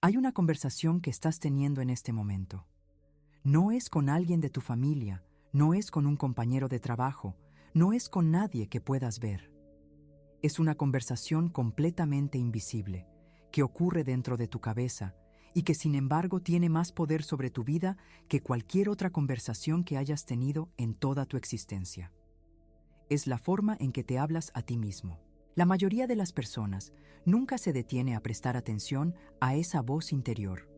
Hay una conversación que estás teniendo en este momento. No es con alguien de tu familia, no es con un compañero de trabajo, no es con nadie que puedas ver. Es una conversación completamente invisible, que ocurre dentro de tu cabeza y que sin embargo tiene más poder sobre tu vida que cualquier otra conversación que hayas tenido en toda tu existencia. Es la forma en que te hablas a ti mismo. La mayoría de las personas nunca se detiene a prestar atención a esa voz interior.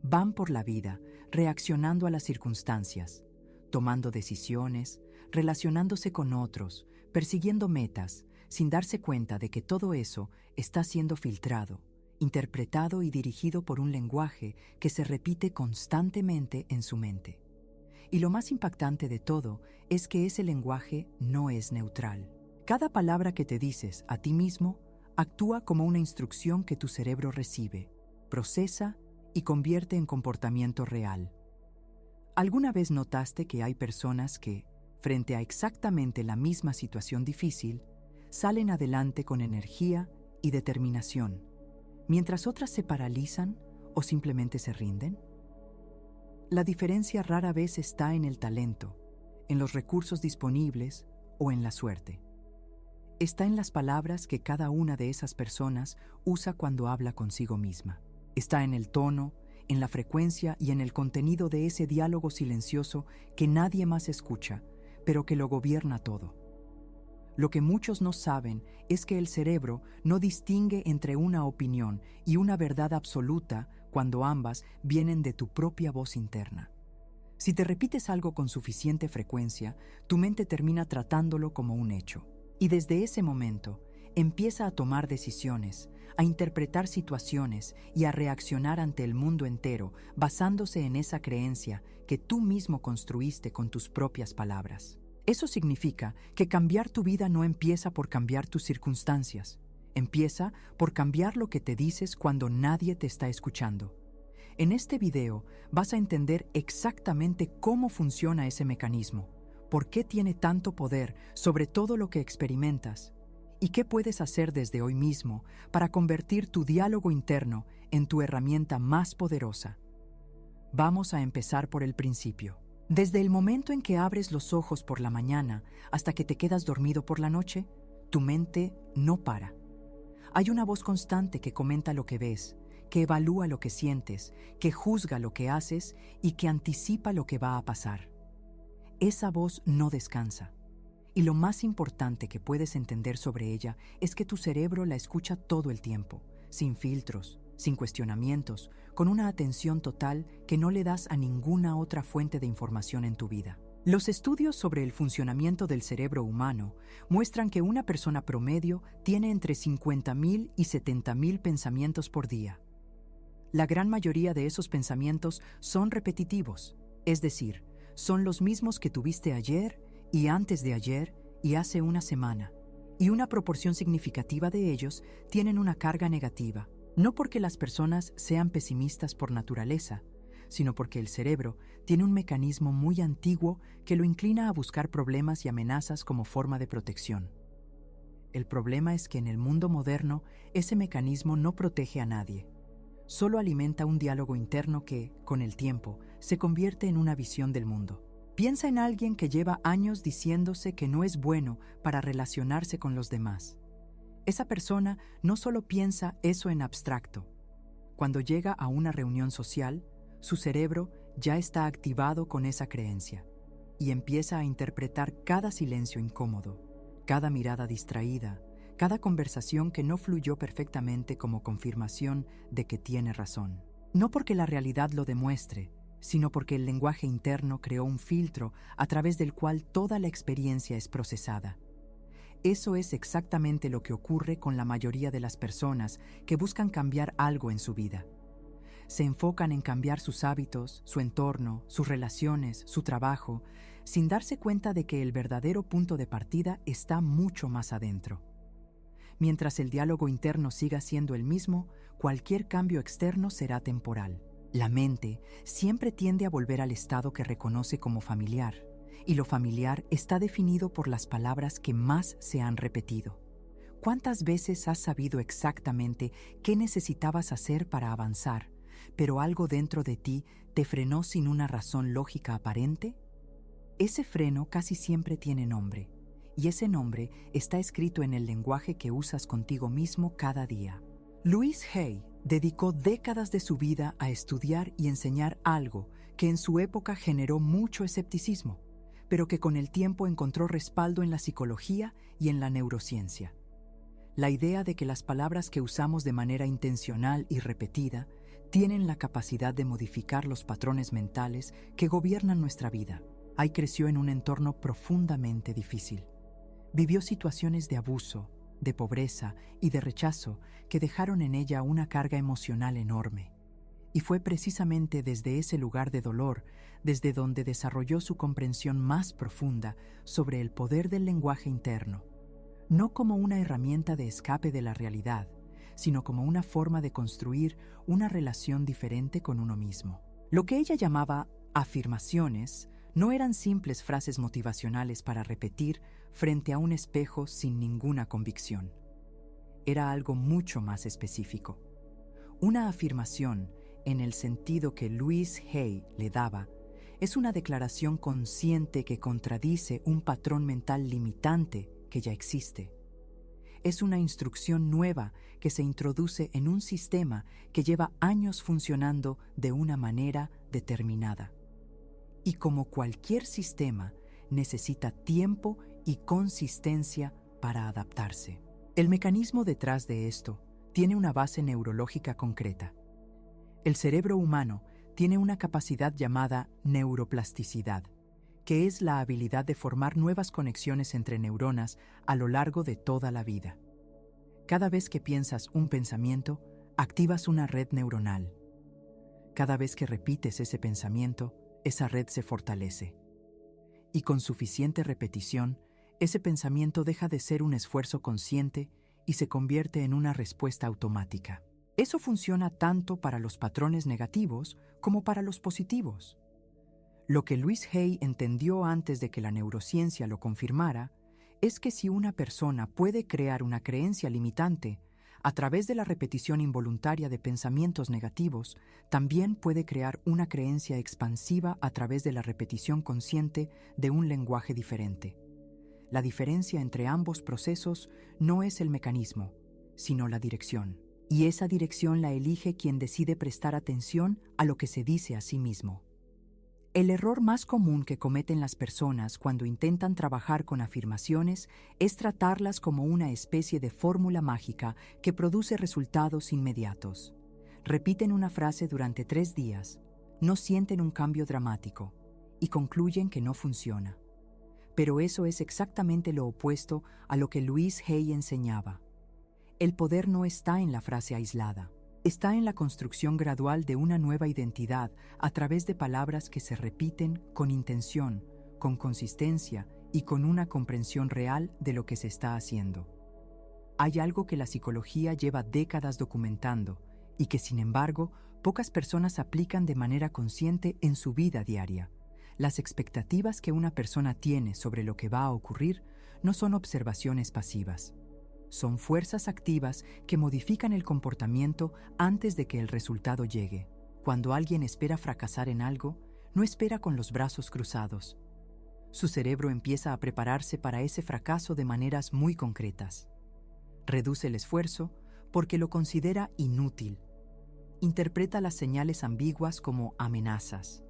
Van por la vida reaccionando a las circunstancias, tomando decisiones, relacionándose con otros, persiguiendo metas, sin darse cuenta de que todo eso está siendo filtrado, interpretado y dirigido por un lenguaje que se repite constantemente en su mente. Y lo más impactante de todo es que ese lenguaje no es neutral. Cada palabra que te dices a ti mismo actúa como una instrucción que tu cerebro recibe, procesa y convierte en comportamiento real. ¿Alguna vez notaste que hay personas que, frente a exactamente la misma situación difícil, salen adelante con energía y determinación, mientras otras se paralizan o simplemente se rinden? La diferencia rara vez está en el talento, en los recursos disponibles o en la suerte. Está en las palabras que cada una de esas personas usa cuando habla consigo misma. Está en el tono, en la frecuencia y en el contenido de ese diálogo silencioso que nadie más escucha, pero que lo gobierna todo. Lo que muchos no saben es que el cerebro no distingue entre una opinión y una verdad absoluta cuando ambas vienen de tu propia voz interna. Si te repites algo con suficiente frecuencia, tu mente termina tratándolo como un hecho. Y desde ese momento, empieza a tomar decisiones, a interpretar situaciones y a reaccionar ante el mundo entero basándose en esa creencia que tú mismo construiste con tus propias palabras. Eso significa que cambiar tu vida no empieza por cambiar tus circunstancias, empieza por cambiar lo que te dices cuando nadie te está escuchando. En este video vas a entender exactamente cómo funciona ese mecanismo, por qué tiene tanto poder sobre todo lo que experimentas y qué puedes hacer desde hoy mismo para convertir tu diálogo interno en tu herramienta más poderosa. Vamos a empezar por el principio. Desde el momento en que abres los ojos por la mañana hasta que te quedas dormido por la noche, tu mente no para. Hay una voz constante que comenta lo que ves, que evalúa lo que sientes, que juzga lo que haces y que anticipa lo que va a pasar. Esa voz no descansa. Y lo más importante que puedes entender sobre ella es que tu cerebro la escucha todo el tiempo, sin filtros, sin cuestionamientos, con una atención total que no le das a ninguna otra fuente de información en tu vida. Los estudios sobre el funcionamiento del cerebro humano muestran que una persona promedio tiene entre 50.000 y 70.000 pensamientos por día. La gran mayoría de esos pensamientos son repetitivos, es decir, son los mismos que tuviste ayer y antes de ayer y hace una semana, y una proporción significativa de ellos tienen una carga negativa, no porque las personas sean pesimistas por naturaleza, sino porque el cerebro tiene un mecanismo muy antiguo que lo inclina a buscar problemas y amenazas como forma de protección. El problema es que en el mundo moderno ese mecanismo no protege a nadie. Solo alimenta un diálogo interno que, con el tiempo, se convierte en una visión del mundo. Piensa en alguien que lleva años diciéndose que no es bueno para relacionarse con los demás. Esa persona no solo piensa eso en abstracto. Cuando llega a una reunión social, su cerebro ya está activado con esa creencia y empieza a interpretar cada silencio incómodo, cada mirada distraída, cada conversación que no fluyó perfectamente como confirmación de que tiene razón. No porque la realidad lo demuestre, sino porque el lenguaje interno creó un filtro a través del cual toda la experiencia es procesada. Eso es exactamente lo que ocurre con la mayoría de las personas que buscan cambiar algo en su vida. Se enfocan en cambiar sus hábitos, su entorno, sus relaciones, su trabajo, sin darse cuenta de que el verdadero punto de partida está mucho más adentro. Mientras el diálogo interno siga siendo el mismo, cualquier cambio externo será temporal. La mente siempre tiende a volver al estado que reconoce como familiar, y lo familiar está definido por las palabras que más se han repetido. ¿Cuántas veces has sabido exactamente qué necesitabas hacer para avanzar, pero algo dentro de ti te frenó sin una razón lógica aparente? Ese freno casi siempre tiene nombre, y ese nombre está escrito en el lenguaje que usas contigo mismo cada día. Louise Hay dedicó décadas de su vida a estudiar y enseñar algo que en su época generó mucho escepticismo, pero que con el tiempo encontró respaldo en la psicología y en la neurociencia. La idea de que las palabras que usamos de manera intencional y repetida tienen la capacidad de modificar los patrones mentales que gobiernan nuestra vida. Hay creció en un entorno profundamente difícil. Vivió situaciones de abuso, de pobreza y de rechazo que dejaron en ella una carga emocional enorme. Y fue precisamente desde ese lugar de dolor desde donde desarrolló su comprensión más profunda sobre el poder del lenguaje interno, no como una herramienta de escape de la realidad, sino como una forma de construir una relación diferente con uno mismo. Lo que ella llamaba afirmaciones no eran simples frases motivacionales para repetir frente a un espejo sin ninguna convicción. Era algo mucho más específico. Una afirmación, en el sentido que Louise Hay le daba, es una declaración consciente que contradice un patrón mental limitante que ya existe. Es una instrucción nueva que se introduce en un sistema que lleva años funcionando de una manera determinada. Y como cualquier sistema, necesita tiempo y consistencia para adaptarse. El mecanismo detrás de esto tiene una base neurológica concreta. El cerebro humano tiene una capacidad llamada neuroplasticidad, que es la habilidad de formar nuevas conexiones entre neuronas a lo largo de toda la vida. Cada vez que piensas un pensamiento, activas una red neuronal. Cada vez que repites ese pensamiento, esa red se fortalece. Y con suficiente repetición, ese pensamiento deja de ser un esfuerzo consciente y se convierte en una respuesta automática. Eso funciona tanto para los patrones negativos como para los positivos. Lo que Louise Hay entendió antes de que la neurociencia lo confirmara es que si una persona puede crear una creencia limitante a través de la repetición involuntaria de pensamientos negativos, también puede crear una creencia expansiva a través de la repetición consciente de un lenguaje diferente. La diferencia entre ambos procesos no es el mecanismo, sino la dirección. Y esa dirección la elige quien decide prestar atención a lo que se dice a sí mismo. El error más común que cometen las personas cuando intentan trabajar con afirmaciones es tratarlas como una especie de fórmula mágica que produce resultados inmediatos. Repiten una frase durante 3 días, no sienten un cambio dramático y concluyen que no funciona. Pero eso es exactamente lo opuesto a lo que Louise Hay enseñaba. El poder no está en la frase aislada. Está en la construcción gradual de una nueva identidad a través de palabras que se repiten con intención, con consistencia y con una comprensión real de lo que se está haciendo. Hay algo que la psicología lleva décadas documentando y que, sin embargo, pocas personas aplican de manera consciente en su vida diaria. Las expectativas que una persona tiene sobre lo que va a ocurrir no son observaciones pasivas. Son fuerzas activas que modifican el comportamiento antes de que el resultado llegue. Cuando alguien espera fracasar en algo, no espera con los brazos cruzados. Su cerebro empieza a prepararse para ese fracaso de maneras muy concretas. Reduce el esfuerzo porque lo considera inútil. Interpreta las señales ambiguas como amenazas.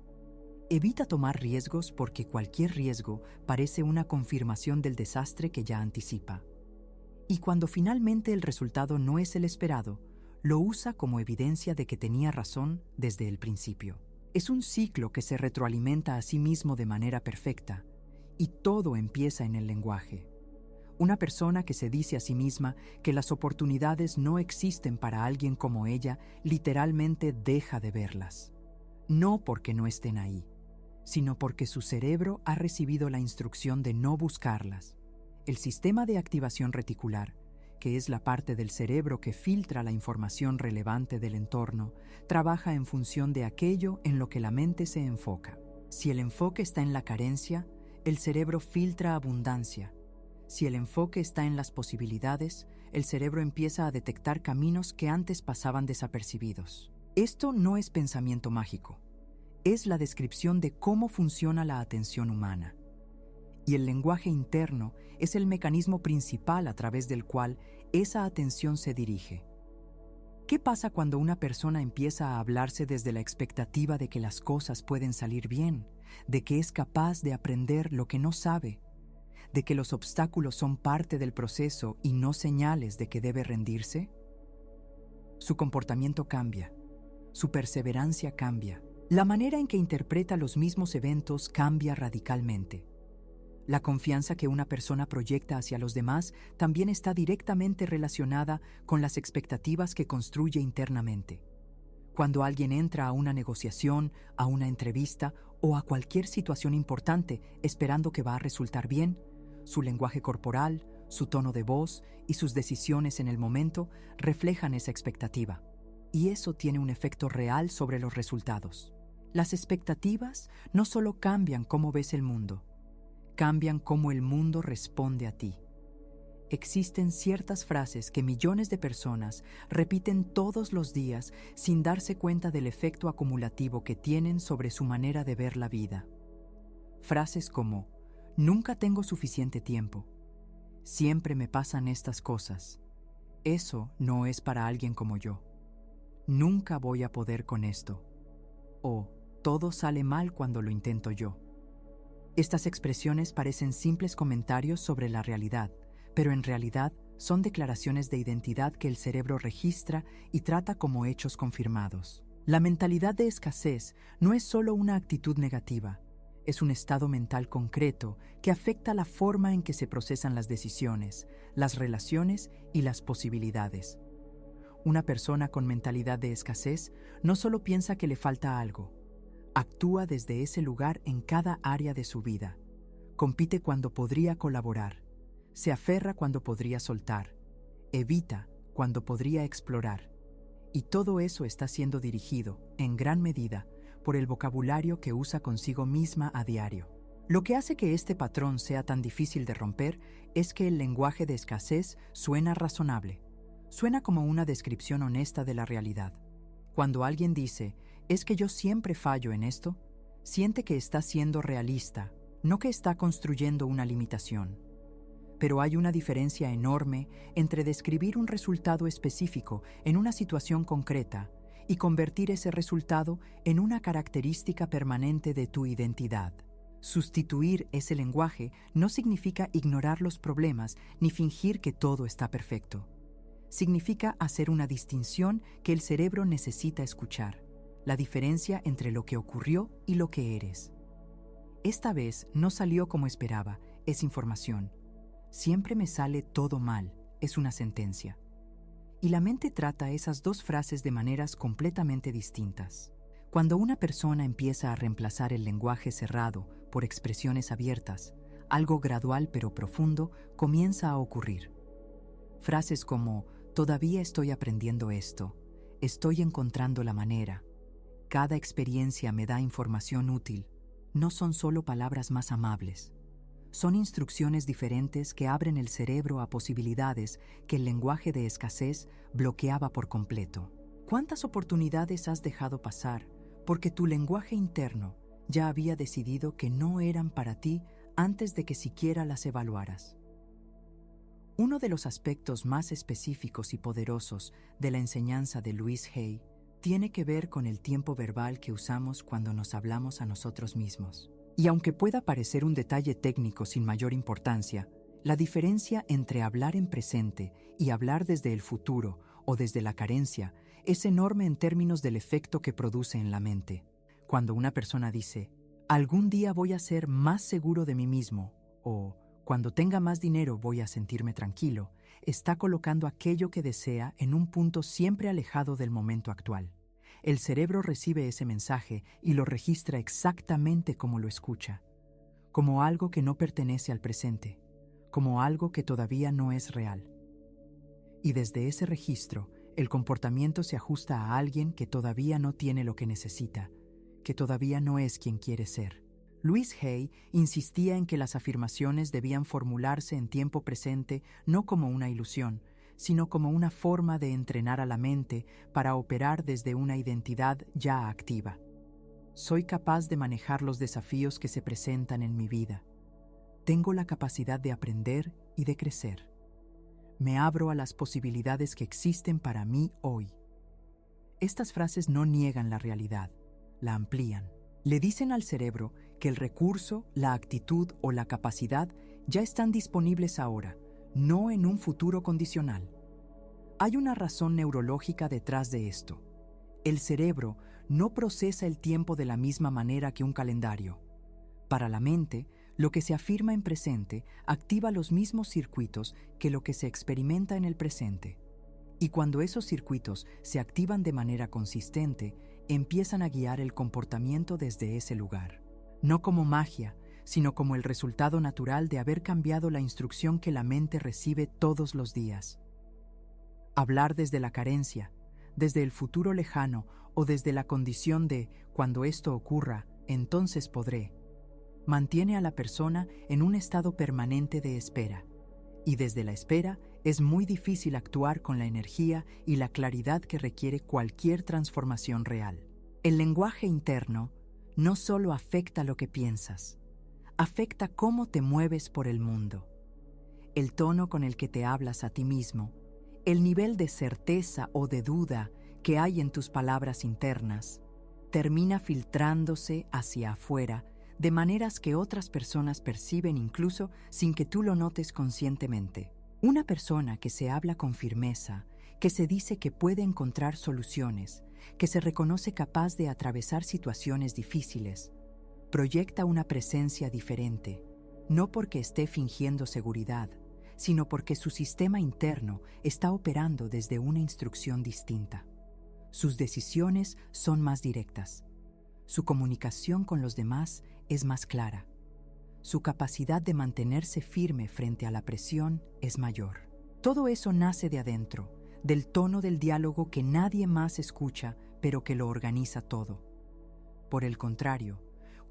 Evita tomar riesgos porque cualquier riesgo parece una confirmación del desastre que ya anticipa. Y cuando finalmente el resultado no es el esperado, lo usa como evidencia de que tenía razón desde el principio. Es un ciclo que se retroalimenta a sí mismo de manera perfecta, y todo empieza en el lenguaje. Una persona que se dice a sí misma que las oportunidades no existen para alguien como ella, literalmente deja de verlas. No porque no estén ahí, sino porque su cerebro ha recibido la instrucción de no buscarlas. El sistema de activación reticular, que es la parte del cerebro que filtra la información relevante del entorno, trabaja en función de aquello en lo que la mente se enfoca. Si el enfoque está en la carencia, el cerebro filtra abundancia. Si el enfoque está en las posibilidades, el cerebro empieza a detectar caminos que antes pasaban desapercibidos. Esto no es pensamiento mágico, es la descripción de cómo funciona la atención humana. Y el lenguaje interno es el mecanismo principal a través del cual esa atención se dirige. ¿Qué pasa cuando una persona empieza a hablarse desde la expectativa de que las cosas pueden salir bien, de que es capaz de aprender lo que no sabe, de que los obstáculos son parte del proceso y no señales de que debe rendirse? Su comportamiento cambia, su perseverancia cambia, la manera en que interpreta los mismos eventos cambia radicalmente. La confianza que una persona proyecta hacia los demás también está directamente relacionada con las expectativas que construye internamente. Cuando alguien entra a una negociación, a una entrevista o a cualquier situación importante esperando que va a resultar bien, su lenguaje corporal, su tono de voz y sus decisiones en el momento reflejan esa expectativa. Y eso tiene un efecto real sobre los resultados. Las expectativas no solo cambian cómo ves el mundo, cambian cómo el mundo responde a ti. Existen ciertas frases que millones de personas repiten todos los días sin darse cuenta del efecto acumulativo que tienen sobre su manera de ver la vida. Frases como: nunca tengo suficiente tiempo, siempre me pasan estas cosas, eso no es para alguien como yo, nunca voy a poder con esto, o todo sale mal cuando lo intento yo. Estas expresiones parecen simples comentarios sobre la realidad, pero en realidad son declaraciones de identidad que el cerebro registra y trata como hechos confirmados. La mentalidad de escasez no es solo una actitud negativa, es un estado mental concreto que afecta la forma en que se procesan las decisiones, las relaciones y las posibilidades. Una persona con mentalidad de escasez no solo piensa que le falta algo, actúa desde ese lugar en cada área de su vida. Compite cuando podría colaborar. Se aferra cuando podría soltar. Evita cuando podría explorar. Y todo eso está siendo dirigido, en gran medida, por el vocabulario que usa consigo misma a diario. Lo que hace que este patrón sea tan difícil de romper es que el lenguaje de escasez suena razonable. Suena como una descripción honesta de la realidad. Cuando alguien dice: «Es que yo siempre fallo en esto», siente que está siendo realista, no que está construyendo una limitación. Pero hay una diferencia enorme entre describir un resultado específico en una situación concreta y convertir ese resultado en una característica permanente de tu identidad. Sustituir ese lenguaje no significa ignorar los problemas ni fingir que todo está perfecto. Significa hacer una distinción que el cerebro necesita escuchar. La diferencia entre lo que ocurrió y lo que eres. Esta vez no salió como esperaba, es información. Siempre me sale todo mal, es una sentencia. Y la mente trata esas dos frases de maneras completamente distintas. Cuando una persona empieza a reemplazar el lenguaje cerrado por expresiones abiertas, algo gradual pero profundo comienza a ocurrir. Frases como: todavía estoy aprendiendo esto, estoy encontrando la manera, cada experiencia me da información útil, no son solo palabras más amables. Son instrucciones diferentes que abren el cerebro a posibilidades que el lenguaje de escasez bloqueaba por completo. ¿Cuántas oportunidades has dejado pasar porque tu lenguaje interno ya había decidido que no eran para ti antes de que siquiera las evaluaras? Uno de los aspectos más específicos y poderosos de la enseñanza de Louise Hay tiene que ver con el tiempo verbal que usamos cuando nos hablamos a nosotros mismos. Y aunque pueda parecer un detalle técnico sin mayor importancia, la diferencia entre hablar en presente y hablar desde el futuro o desde la carencia es enorme en términos del efecto que produce en la mente. Cuando una persona dice: «algún día voy a ser más seguro de mí mismo» o «cuando tenga más dinero voy a sentirme tranquilo», está colocando aquello que desea en un punto siempre alejado del momento actual. El cerebro recibe ese mensaje y lo registra exactamente como lo escucha, como algo que no pertenece al presente, como algo que todavía no es real. Y desde ese registro, el comportamiento se ajusta a alguien que todavía no tiene lo que necesita, que todavía no es quien quiere ser. Louise Hay insistía en que las afirmaciones debían formularse en tiempo presente no como una ilusión, sino como una forma de entrenar a la mente para operar desde una identidad ya activa. Soy capaz de manejar los desafíos que se presentan en mi vida. Tengo la capacidad de aprender y de crecer. Me abro a las posibilidades que existen para mí hoy. Estas frases no niegan la realidad, la amplían. Le dicen al cerebro que el recurso, la actitud o la capacidad ya están disponibles ahora, no en un futuro condicional. Hay una razón neurológica detrás de esto. El cerebro no procesa el tiempo de la misma manera que un calendario. Para la mente, lo que se afirma en presente activa los mismos circuitos que lo que se experimenta en el presente. Y cuando esos circuitos se activan de manera consistente, empiezan a guiar el comportamiento desde ese lugar. No como magia, sino como el resultado natural de haber cambiado la instrucción que la mente recibe todos los días. Hablar desde la carencia, desde el futuro lejano o desde la condición de cuando esto ocurra, entonces podré, mantiene a la persona en un estado permanente de espera. Y desde la espera es muy difícil actuar con la energía y la claridad que requiere cualquier transformación real. El lenguaje interno no solo afecta lo que piensas, afecta cómo te mueves por el mundo. El tono con el que te hablas a ti mismo, el nivel de certeza o de duda que hay en tus palabras internas, termina filtrándose hacia afuera de maneras que otras personas perciben incluso sin que tú lo notes conscientemente. Una persona que se habla con firmeza, que se dice que puede encontrar soluciones, que se reconoce capaz de atravesar situaciones difíciles, proyecta una presencia diferente, no porque esté fingiendo seguridad, sino porque su sistema interno está operando desde una instrucción distinta. Sus decisiones son más directas. Su comunicación con los demás es más clara. Su capacidad de mantenerse firme frente a la presión es mayor. Todo eso nace de adentro, del tono del diálogo que nadie más escucha, pero que lo organiza todo. Por el contrario,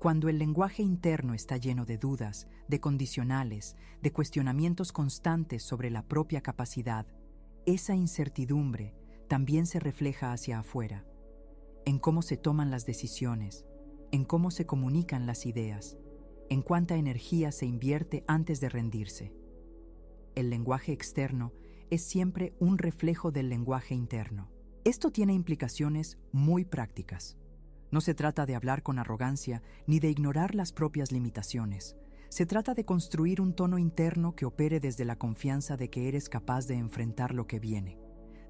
cuando el lenguaje interno está lleno de dudas, de condicionales, de cuestionamientos constantes sobre la propia capacidad, esa incertidumbre también se refleja hacia afuera, en cómo se toman las decisiones, en cómo se comunican las ideas, en cuánta energía se invierte antes de rendirse. El lenguaje externo es siempre un reflejo del lenguaje interno. Esto tiene implicaciones muy prácticas. No se trata de hablar con arrogancia ni de ignorar las propias limitaciones. Se trata de construir un tono interno que opere desde la confianza de que eres capaz de enfrentar lo que viene,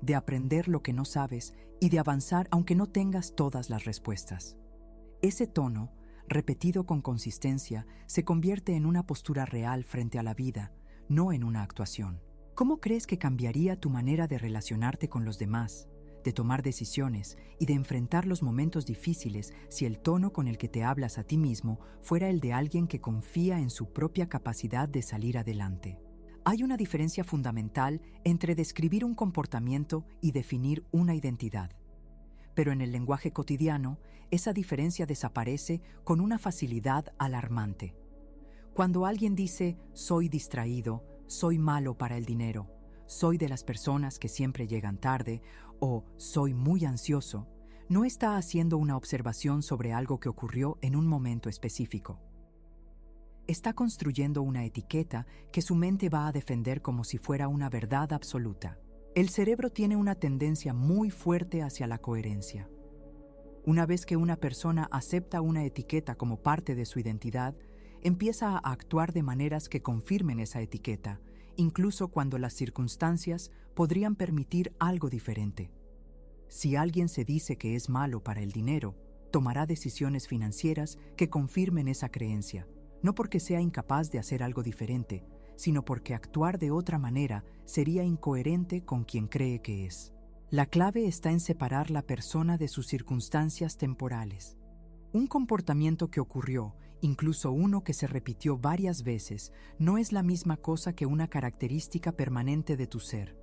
de aprender lo que no sabes y de avanzar aunque no tengas todas las respuestas. Ese tono, repetido con consistencia, se convierte en una postura real frente a la vida, no en una actuación. ¿Cómo crees que cambiaría tu manera de relacionarte con los demás, de tomar decisiones y de enfrentar los momentos difíciles si el tono con el que te hablas a ti mismo fuera el de alguien que confía en su propia capacidad de salir adelante? Hay una diferencia fundamental entre describir un comportamiento y definir una identidad. Pero en el lenguaje cotidiano, esa diferencia desaparece con una facilidad alarmante. Cuando alguien dice, soy distraído, soy malo para el dinero, soy de las personas que siempre llegan tarde, o soy muy ansioso, no está haciendo una observación sobre algo que ocurrió en un momento específico. Está construyendo una etiqueta que su mente va a defender como si fuera una verdad absoluta. El cerebro tiene una tendencia muy fuerte hacia la coherencia. Una vez que una persona acepta una etiqueta como parte de su identidad, empieza a actuar de maneras que confirmen esa etiqueta, incluso cuando las circunstancias podrían permitir algo diferente. Si alguien se dice que es malo para el dinero, tomará decisiones financieras que confirmen esa creencia, no porque sea incapaz de hacer algo diferente, sino porque actuar de otra manera sería incoherente con quien cree que es. La clave está en separar la persona de sus circunstancias temporales. Un comportamiento que ocurrió, incluso uno que se repitió varias veces, no es la misma cosa que una característica permanente de tu ser.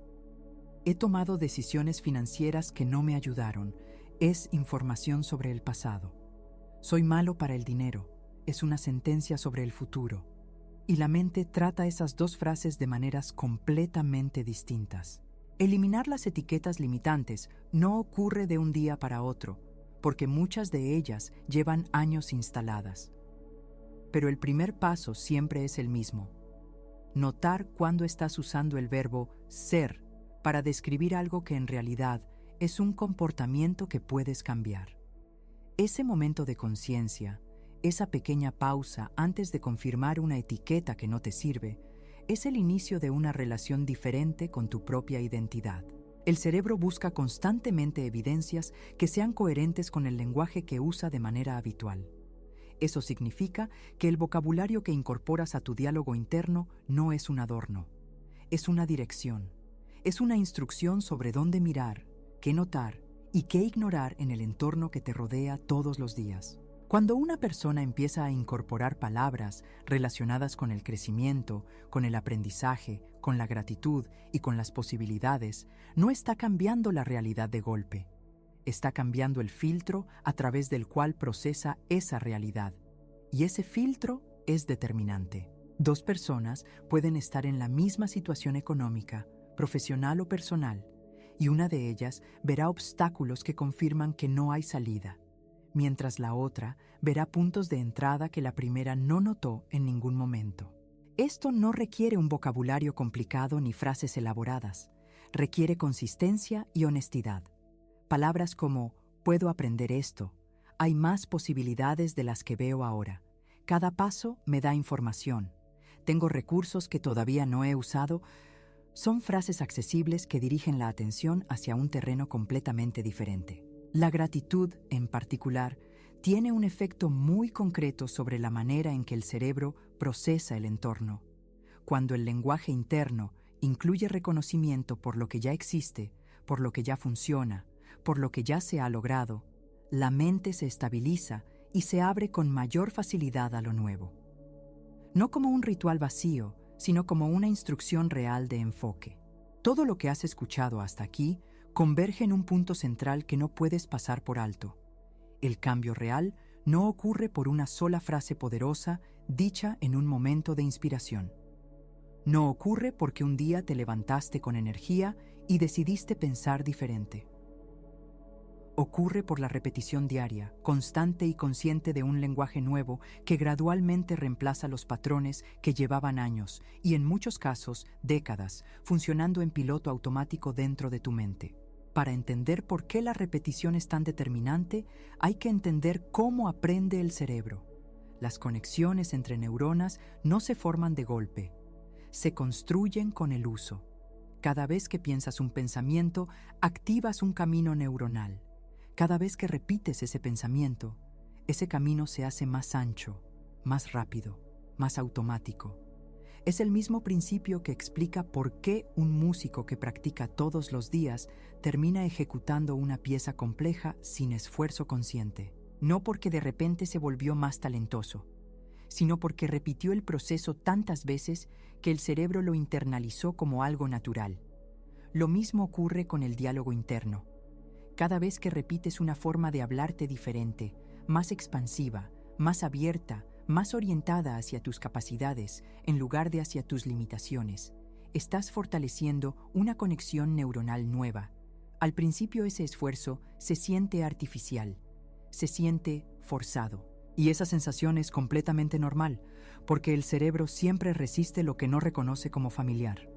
He tomado decisiones financieras que no me ayudaron. Es información sobre el pasado. Soy malo para el dinero. Es una sentencia sobre el futuro. Y la mente trata esas dos frases de maneras completamente distintas. Eliminar las etiquetas limitantes no ocurre de un día para otro, porque muchas de ellas llevan años instaladas. Pero el primer paso siempre es el mismo: notar cuándo estás usando el verbo ser para describir algo que en realidad es un comportamiento que puedes cambiar. Ese momento de conciencia, esa pequeña pausa antes de confirmar una etiqueta que no te sirve, es el inicio de una relación diferente con tu propia identidad. El cerebro busca constantemente evidencias que sean coherentes con el lenguaje que usa de manera habitual. Eso significa que el vocabulario que incorporas a tu diálogo interno no es un adorno, es una dirección, es una instrucción sobre dónde mirar, qué notar y qué ignorar en el entorno que te rodea todos los días. Cuando una persona empieza a incorporar palabras relacionadas con el crecimiento, con el aprendizaje, con la gratitud y con las posibilidades, no está cambiando la realidad de golpe. Está cambiando el filtro a través del cual procesa esa realidad. Y ese filtro es determinante. Dos personas pueden estar en la misma situación económica, profesional o personal, y una de ellas verá obstáculos que confirman que no hay salida, mientras la otra verá puntos de entrada que la primera no notó en ningún momento. Esto no requiere un vocabulario complicado ni frases elaboradas. Requiere consistencia y honestidad. Palabras como «puedo aprender esto», «hay más posibilidades de las que veo ahora», «cada paso me da información», «tengo recursos que todavía no he usado», son frases accesibles que dirigen la atención hacia un terreno completamente diferente. La gratitud, en particular, tiene un efecto muy concreto sobre la manera en que el cerebro procesa el entorno. Cuando el lenguaje interno incluye reconocimiento por lo que ya existe, por lo que ya funciona, por lo que ya se ha logrado, la mente se estabiliza y se abre con mayor facilidad a lo nuevo. No como un ritual vacío, sino como una instrucción real de enfoque. Todo lo que has escuchado hasta aquí converge en un punto central que no puedes pasar por alto. El cambio real no ocurre por una sola frase poderosa dicha en un momento de inspiración. No ocurre porque un día te levantaste con energía y decidiste pensar diferente. Ocurre por la repetición diaria, constante y consciente de un lenguaje nuevo que gradualmente reemplaza los patrones que llevaban años y en muchos casos décadas funcionando en piloto automático dentro de tu mente. Para entender por qué la repetición es tan determinante, hay que entender cómo aprende el cerebro. Las conexiones entre neuronas no se forman de golpe, se construyen con el uso. Cada vez que piensas un pensamiento, activas un camino neuronal. Cada vez que repites ese pensamiento, ese camino se hace más ancho, más rápido, más automático. Es el mismo principio que explica por qué un músico que practica todos los días termina ejecutando una pieza compleja sin esfuerzo consciente. No porque de repente se volvió más talentoso, sino porque repitió el proceso tantas veces que el cerebro lo internalizó como algo natural. Lo mismo ocurre con el diálogo interno. Cada vez que repites una forma de hablarte diferente, más expansiva, más abierta, más orientada hacia tus capacidades en lugar de hacia tus limitaciones, estás fortaleciendo una conexión neuronal nueva. Al principio ese esfuerzo se siente artificial, se siente forzado. Y esa sensación es completamente normal, porque el cerebro siempre resiste lo que no reconoce como familiar.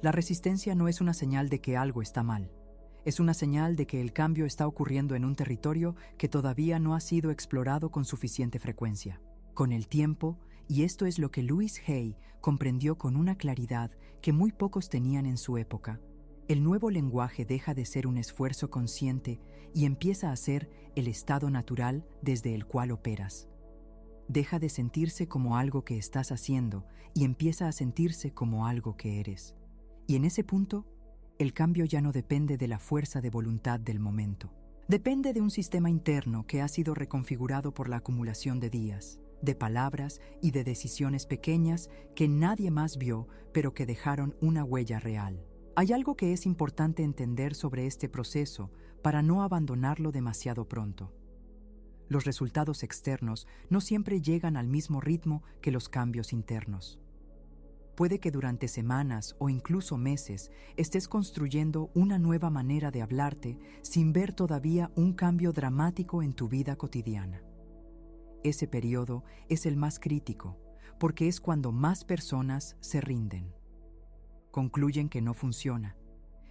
La resistencia no es una señal de que algo está mal. Es una señal de que el cambio está ocurriendo en un territorio que todavía no ha sido explorado con suficiente frecuencia. Con el tiempo, y esto es lo que Louise Hay comprendió con una claridad que muy pocos tenían en su época, el nuevo lenguaje deja de ser un esfuerzo consciente y empieza a ser el estado natural desde el cual operas. Deja de sentirse como algo que estás haciendo y empieza a sentirse como algo que eres. Y en ese punto, el cambio ya no depende de la fuerza de voluntad del momento. Depende de un sistema interno que ha sido reconfigurado por la acumulación de días, de palabras y de decisiones pequeñas que nadie más vio, pero que dejaron una huella real. Hay algo que es importante entender sobre este proceso para no abandonarlo demasiado pronto. Los resultados externos no siempre llegan al mismo ritmo que los cambios internos. Puede que durante semanas o incluso meses estés construyendo una nueva manera de hablarte sin ver todavía un cambio dramático en tu vida cotidiana. Ese periodo es el más crítico, porque es cuando más personas se rinden. Concluyen que no funciona,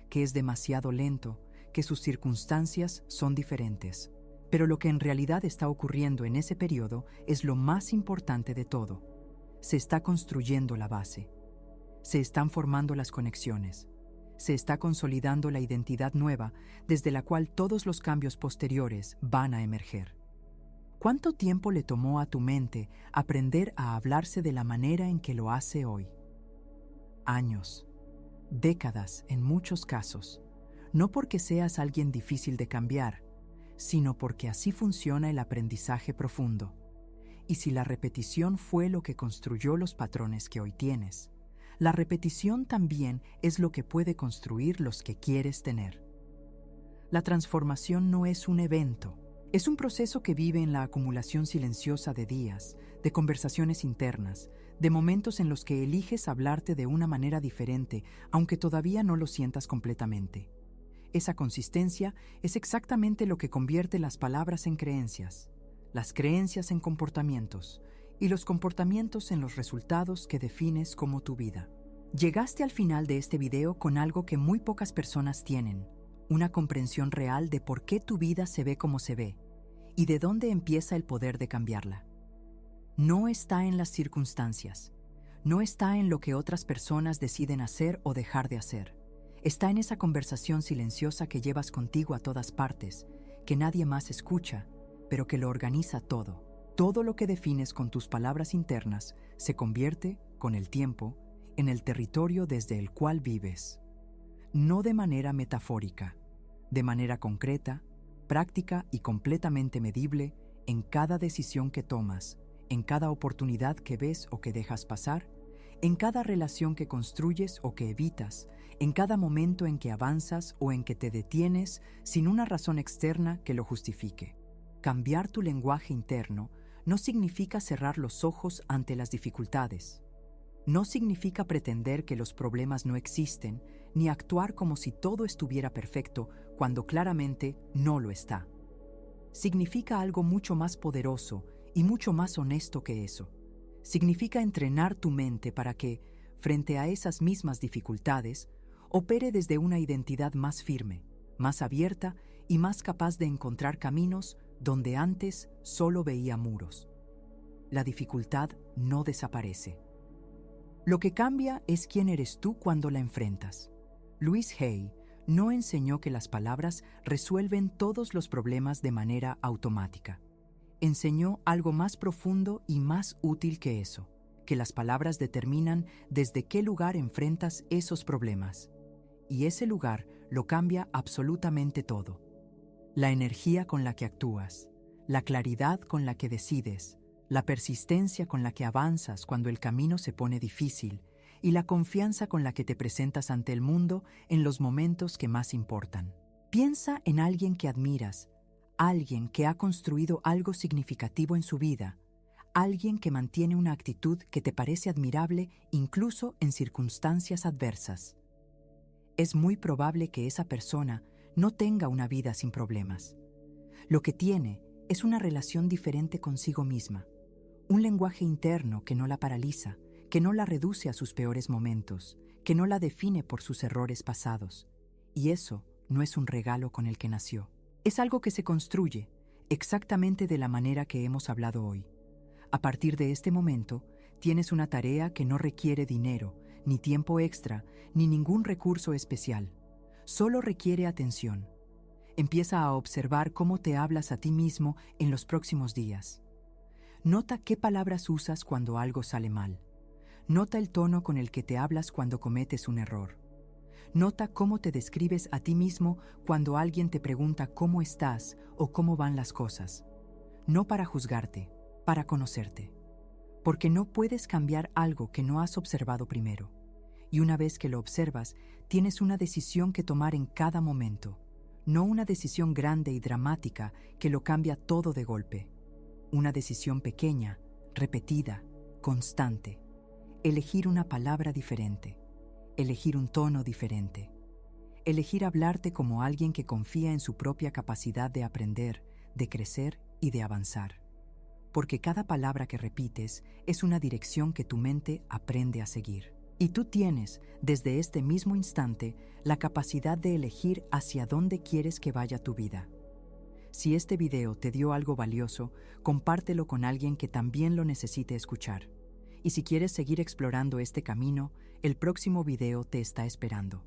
que es demasiado lento, que sus circunstancias son diferentes. Pero lo que en realidad está ocurriendo en ese periodo es lo más importante de todo. Se está construyendo la base. Se están formando las conexiones. Se está consolidando la identidad nueva desde la cual todos los cambios posteriores van a emerger. ¿Cuánto tiempo le tomó a tu mente aprender a hablarse de la manera en que lo hace hoy? Años, décadas en muchos casos, no porque seas alguien difícil de cambiar, sino porque así funciona el aprendizaje profundo. Y si la repetición fue lo que construyó los patrones que hoy tienes, la repetición también es lo que puede construir los que quieres tener. La transformación no es un evento, es un proceso que vive en la acumulación silenciosa de días, de conversaciones internas, de momentos en los que eliges hablarte de una manera diferente, aunque todavía no lo sientas completamente. Esa consistencia es exactamente lo que convierte las palabras en creencias, las creencias en comportamientos y los comportamientos en los resultados que defines como tu vida. Llegaste al final de este video con algo que muy pocas personas tienen, una comprensión real de por qué tu vida se ve como se ve y de dónde empieza el poder de cambiarla. No está en las circunstancias, no está en lo que otras personas deciden hacer o dejar de hacer. Está en esa conversación silenciosa que llevas contigo a todas partes, que nadie más escucha, pero que lo organiza todo. Todo lo que defines con tus palabras internas se convierte, con el tiempo, en el territorio desde el cual vives. No de manera metafórica, de manera concreta, práctica y completamente medible en cada decisión que tomas, en cada oportunidad que ves o que dejas pasar, en cada relación que construyes o que evitas, en cada momento en que avanzas o en que te detienes sin una razón externa que lo justifique. Cambiar tu lenguaje interno no significa cerrar los ojos ante las dificultades. No significa pretender que los problemas no existen, ni actuar como si todo estuviera perfecto cuando claramente no lo está. Significa algo mucho más poderoso y mucho más honesto que eso. Significa entrenar tu mente para que, frente a esas mismas dificultades, opere desde una identidad más firme, más abierta y más capaz de encontrar caminos donde antes solo veía muros. La dificultad no desaparece. Lo que cambia es quién eres tú cuando la enfrentas. Louise Hay no enseñó que las palabras resuelven todos los problemas de manera automática. Enseñó algo más profundo y más útil que eso, que las palabras determinan desde qué lugar enfrentas esos problemas. Y ese lugar lo cambia absolutamente todo. La energía con la que actúas, la claridad con la que decides, la persistencia con la que avanzas cuando el camino se pone difícil y la confianza con la que te presentas ante el mundo en los momentos que más importan. Piensa en alguien que admiras, alguien que ha construido algo significativo en su vida, alguien que mantiene una actitud que te parece admirable incluso en circunstancias adversas. Es muy probable que esa persona no tenga una vida sin problemas. Lo que tiene es una relación diferente consigo misma, un lenguaje interno que no la paraliza, que no la reduce a sus peores momentos, que no la define por sus errores pasados. Y eso no es un regalo con el que nació. Es algo que se construye exactamente de la manera que hemos hablado hoy. A partir de este momento, tienes una tarea que no requiere dinero, ni tiempo extra, ni ningún recurso especial. Solo requiere atención. Empieza a observar cómo te hablas a ti mismo en los próximos días. Nota qué palabras usas cuando algo sale mal. Nota el tono con el que te hablas cuando cometes un error. Nota cómo te describes a ti mismo cuando alguien te pregunta cómo estás o cómo van las cosas. No para juzgarte, para conocerte. Porque no puedes cambiar algo que no has observado primero. Y una vez que lo observas, tienes una decisión que tomar en cada momento. No una decisión grande y dramática que lo cambia todo de golpe. Una decisión pequeña, repetida, constante. elegir una palabra diferente, elegir un tono diferente, elegir hablarte como alguien que confía en su propia capacidad de aprender, de crecer y de avanzar. Porque cada palabra que repites es una dirección que tu mente aprende a seguir. Y tú tienes, desde este mismo instante, la capacidad de elegir hacia dónde quieres que vaya tu vida. Si este video te dio algo valioso, compártelo con alguien que también lo necesite escuchar. Y si quieres seguir explorando este camino, el próximo video te está esperando.